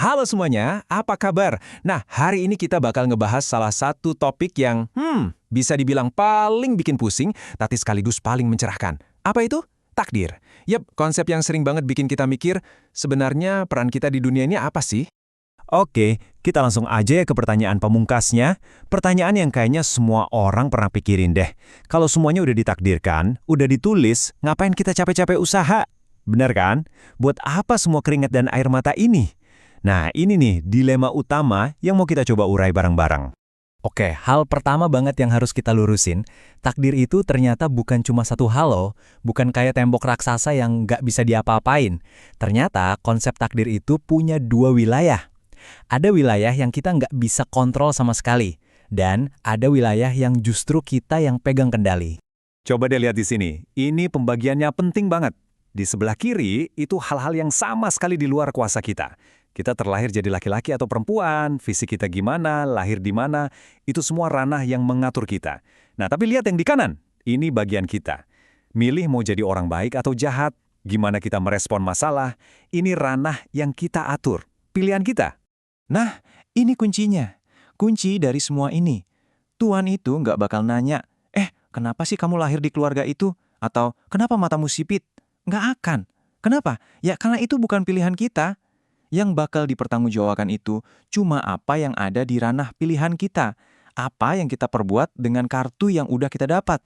Halo semuanya, apa kabar? Nah, hari ini kita bakal ngebahas salah satu topik yang, bisa dibilang paling bikin pusing, tapi sekaligus paling mencerahkan. Apa itu? Takdir. Yap, konsep yang sering banget bikin kita mikir, sebenarnya peran kita di dunia ini apa sih? Oke, kita langsung aja ya ke pertanyaan pemungkasnya. Pertanyaan yang kayaknya semua orang pernah pikirin deh. Kalau semuanya udah ditakdirkan, udah ditulis, ngapain kita capek-capek usaha? Bener kan? Buat apa semua keringat dan air mata ini? Nah, ini nih dilema utama yang mau kita coba urai bareng-bareng. Oke, hal pertama banget yang harus kita lurusin, takdir itu ternyata bukan cuma satu hal loh, bukan kayak tembok raksasa yang nggak bisa diapa-apain. Ternyata konsep takdir itu punya dua wilayah. Ada wilayah yang kita nggak bisa kontrol sama sekali, dan ada wilayah yang justru kita yang pegang kendali. Coba deh lihat di sini. Ini pembagiannya penting banget. Di sebelah kiri, itu hal-hal yang sama sekali di luar kuasa kita. Kita terlahir jadi laki-laki atau perempuan, fisik kita gimana, lahir di mana, itu semua ranah yang mengatur kita. Nah, tapi lihat yang di kanan. Ini bagian kita. Milih mau jadi orang baik atau jahat, gimana kita merespon masalah, ini ranah yang kita atur. Pilihan kita. Nah, ini kuncinya. Kunci dari semua ini. Tuhan itu nggak bakal nanya, kenapa sih kamu lahir di keluarga itu? Atau, kenapa matamu sipit? Nggak akan. Kenapa? Ya, karena itu bukan pilihan kita. Yang bakal dipertanggungjawabkan itu cuma apa yang ada di ranah pilihan kita. Apa yang kita perbuat dengan kartu yang udah kita dapat.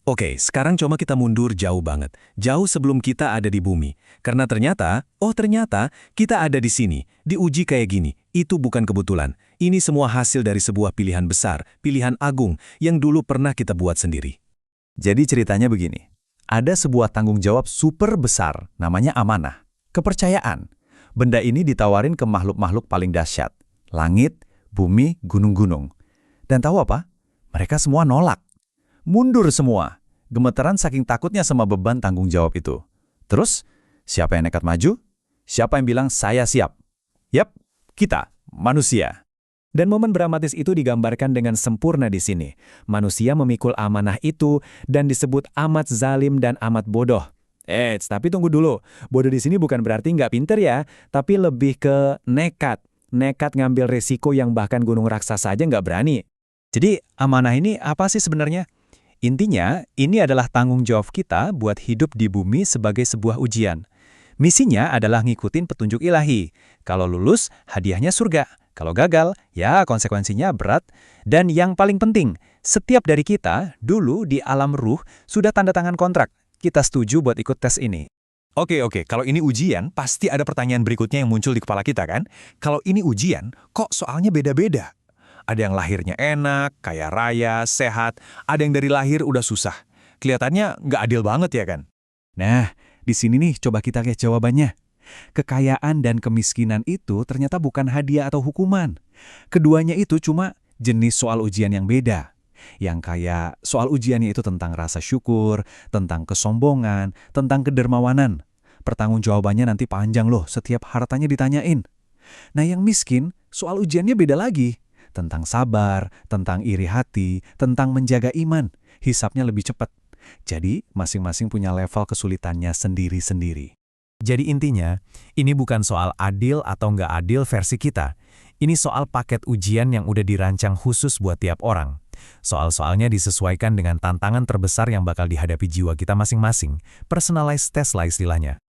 Oke, sekarang coba kita mundur jauh banget. Jauh sebelum kita ada di bumi. Karena ternyata kita ada di sini. Diuji kayak gini. Itu bukan kebetulan. Ini semua hasil dari sebuah pilihan besar, pilihan agung, yang dulu pernah kita buat sendiri. Jadi ceritanya begini, ada sebuah tanggung jawab super besar, namanya amanah, kepercayaan. Benda ini ditawarin ke makhluk-makhluk paling dahsyat. Langit, bumi, gunung-gunung. Dan tahu apa? Mereka semua nolak. Mundur semua. Gemeteran saking takutnya sama beban tanggung jawab itu. Terus, siapa yang nekat maju? Siapa yang bilang saya siap? Yap, kita, manusia. Dan momen dramatis itu digambarkan dengan sempurna di sini. Manusia memikul amanah itu dan disebut amat zalim dan amat bodoh. Tapi tunggu dulu. Bodoh di sini bukan berarti nggak pinter ya, tapi lebih ke nekat. Nekat ngambil resiko yang bahkan gunung raksasa aja nggak berani. Jadi, amanah ini apa sih sebenarnya? Intinya, ini adalah tanggung jawab kita buat hidup di bumi sebagai sebuah ujian. Misinya adalah ngikutin petunjuk ilahi. Kalau lulus, hadiahnya surga. Kalau gagal, ya konsekuensinya berat. Dan yang paling penting, setiap dari kita dulu di alam ruh sudah tanda tangan kontrak. Kita setuju buat ikut tes ini. Oke, kalau ini ujian, pasti ada pertanyaan berikutnya yang muncul di kepala kita kan? Kalau ini ujian, kok soalnya beda-beda? Ada yang lahirnya enak, kaya raya, sehat, ada yang dari lahir udah susah. Kelihatannya nggak adil banget ya kan? Nah, di sini nih coba kita lihat jawabannya. Kekayaan dan kemiskinan itu ternyata bukan hadiah atau hukuman. Keduanya itu cuma jenis soal ujian yang beda. Yang kayak soal ujiannya itu tentang rasa syukur, tentang kesombongan, tentang kedermawanan. Pertanggungjawabannya nanti panjang loh, setiap hartanya ditanyain. Nah yang miskin, soal ujiannya beda lagi. Tentang sabar, tentang iri hati, tentang menjaga iman. Hisapnya lebih cepat. Jadi masing-masing punya level kesulitannya sendiri-sendiri. Jadi intinya, ini bukan soal adil atau nggak adil versi kita. Ini soal paket ujian yang udah dirancang khusus buat tiap orang. Soal-soalnya disesuaikan dengan tantangan terbesar yang bakal dihadapi jiwa kita masing-masing. Personalized test lah istilahnya.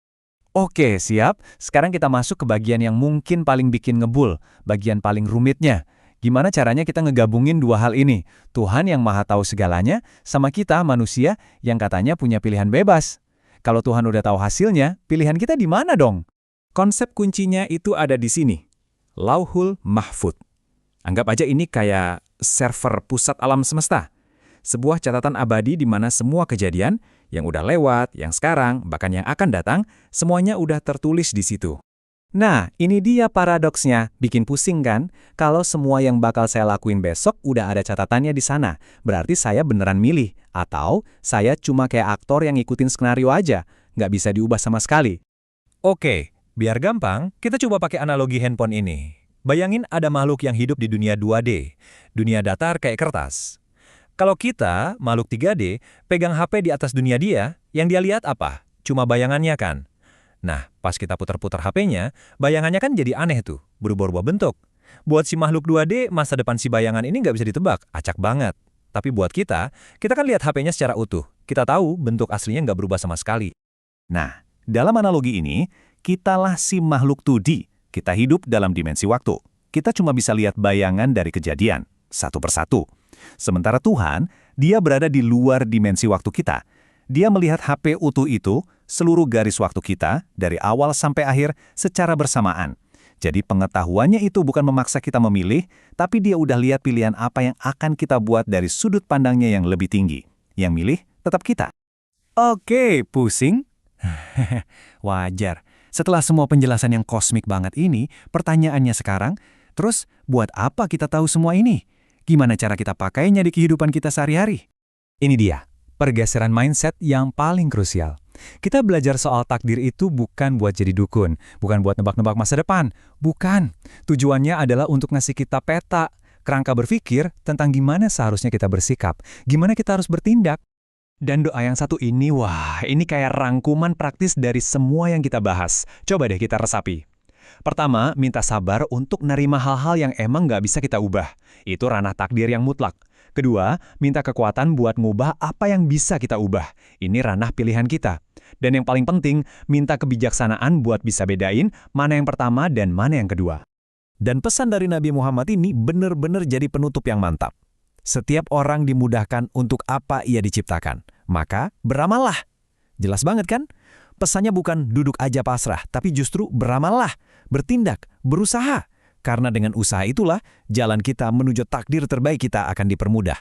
Oke, siap. Sekarang kita masuk ke bagian yang mungkin paling bikin ngebul. Bagian paling rumitnya. Gimana caranya kita ngegabungin dua hal ini? Tuhan yang maha tahu segalanya, sama kita manusia yang katanya punya pilihan bebas. Kalau Tuhan udah tahu hasilnya, pilihan kita di mana dong? Konsep kuncinya itu ada di sini. Lauhul Mahfudz. Anggap aja ini kayak server pusat alam semesta. Sebuah catatan abadi di mana semua kejadian, yang udah lewat, yang sekarang, bahkan yang akan datang, semuanya udah tertulis di situ. Nah, ini dia paradoksnya. Bikin pusing kan? Kalau semua yang bakal saya lakuin besok udah ada catatannya di sana, berarti saya beneran milih. Atau saya cuma kayak aktor yang ngikutin skenario aja, nggak bisa diubah sama sekali. Oke, biar gampang, kita coba pakai analogi handphone ini. Bayangin ada makhluk yang hidup di dunia 2D, dunia datar kayak kertas. Kalau kita, makhluk 3D, pegang HP di atas dunia dia, yang dia lihat apa? Cuma bayangannya kan? Nah, pas kita putar-putar HP-nya, bayangannya kan jadi aneh tuh, berubah-ubah bentuk. Buat si makhluk 2D, masa depan si bayangan ini nggak bisa ditebak, acak banget. Tapi buat kita kan lihat HP-nya secara utuh. Kita tahu bentuk aslinya nggak berubah sama sekali. Nah, dalam analogi ini, kitalah si makhluk 2D. Kita hidup dalam dimensi waktu. Kita cuma bisa lihat bayangan dari kejadian, satu persatu. Sementara Tuhan, dia berada di luar dimensi waktu kita. Dia melihat HP utuh itu, seluruh garis waktu kita, dari awal sampai akhir, secara bersamaan. Jadi pengetahuannya itu bukan memaksa kita memilih, tapi dia udah lihat pilihan apa yang akan kita buat dari sudut pandangnya yang lebih tinggi. Yang milih tetap kita. Oke, pusing? Wajar. Setelah semua penjelasan yang kosmik banget ini, pertanyaannya sekarang, terus buat apa kita tahu semua ini? Gimana cara kita pakainya di kehidupan kita sehari-hari? Ini dia, pergeseran mindset yang paling krusial. Kita belajar soal takdir itu bukan buat jadi dukun, bukan buat nebak-nebak masa depan. Bukan. Tujuannya adalah untuk ngasih kita peta, kerangka berpikir tentang gimana seharusnya kita bersikap, gimana kita harus bertindak. Dan doa yang satu ini, wah, ini kayak rangkuman praktis dari semua yang kita bahas. Coba deh kita resapi. Pertama, minta sabar untuk nerima hal-hal yang emang nggak bisa kita ubah. Itu ranah takdir yang mutlak. Kedua, minta kekuatan buat ngubah apa yang bisa kita ubah. Ini ranah pilihan kita. Dan yang paling penting, minta kebijaksanaan buat bisa bedain mana yang pertama dan mana yang kedua. Dan pesan dari Nabi Muhammad ini benar-benar jadi penutup yang mantap. Setiap orang dimudahkan untuk apa ia diciptakan. Maka beramallah. Jelas banget kan? Pesannya bukan duduk aja pasrah, tapi justru beramallah, bertindak, berusaha. Karena dengan usaha itulah, jalan kita menuju takdir terbaik kita akan dipermudah.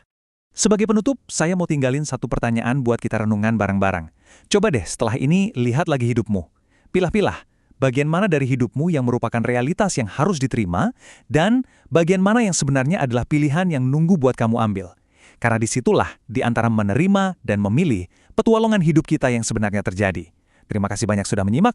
Sebagai penutup, saya mau tinggalin satu pertanyaan buat kita renungan bareng-bareng. Coba deh setelah ini lihat lagi hidupmu. Pilah-pilah, bagian mana dari hidupmu yang merupakan realitas yang harus diterima, dan bagian mana yang sebenarnya adalah pilihan yang nunggu buat kamu ambil. Karena disitulah, di antara menerima dan memilih, petualangan hidup kita yang sebenarnya terjadi. Terima kasih banyak sudah menyimak.